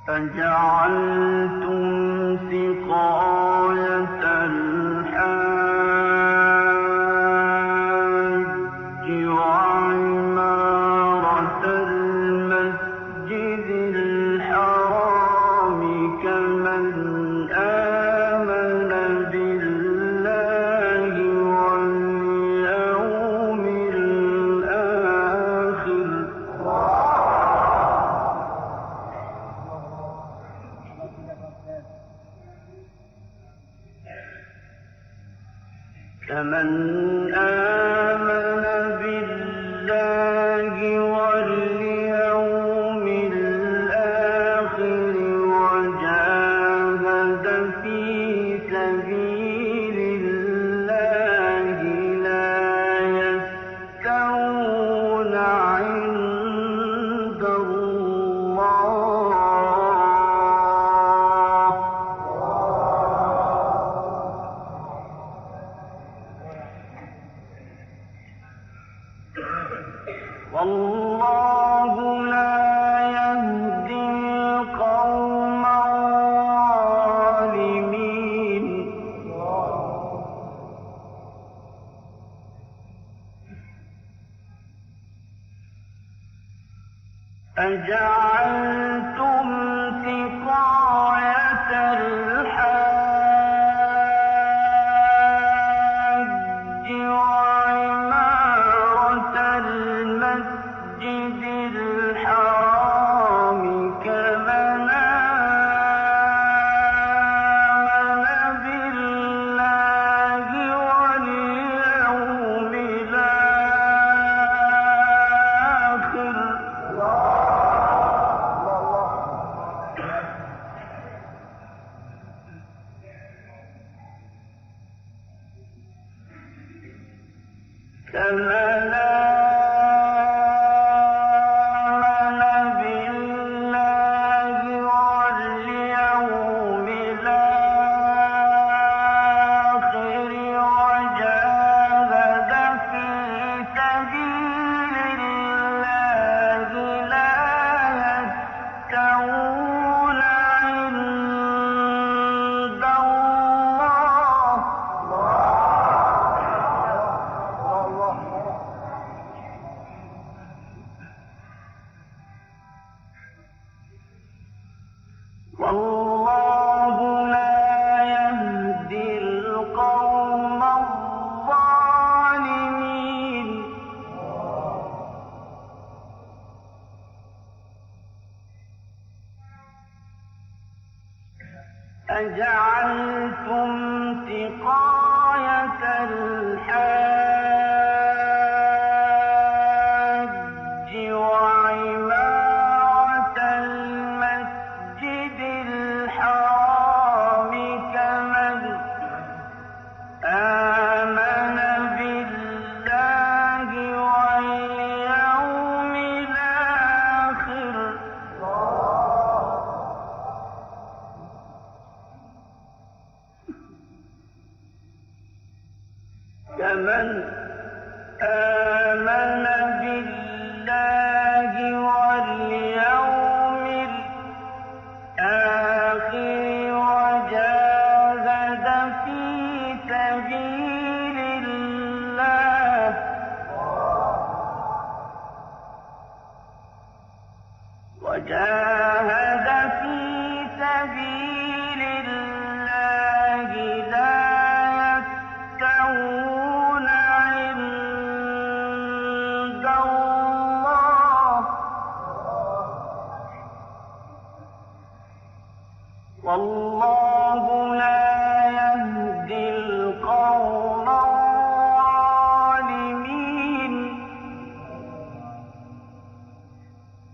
أجعلتم سقاية الحاج وعمارة المسجد الحرام كمن آمن بالله واليوم الآخر كمن آمن بالله واليوم الآخر وجاهد في سبيل الله لا يستوون عند الله والله لا يهدي القوم الظالمين أجعلتم سقاية الحاج وعمارة المسجد الحرام كمن آمن بالله واليوم الآخر كمن آمن بالله واليوم الآخر وجاهد في سبيل الله لا يستوون عند الله والله لا يهدي القوم الظالمين أجعلتم سقاية الحاج وعمارة المسجد الحرام كمن آمن بالله واليوم الآخر كمن آمن بالله واليوم الآخر وجاهد في سبيل الله لا يستوون عند الله والله لا يهدي القوم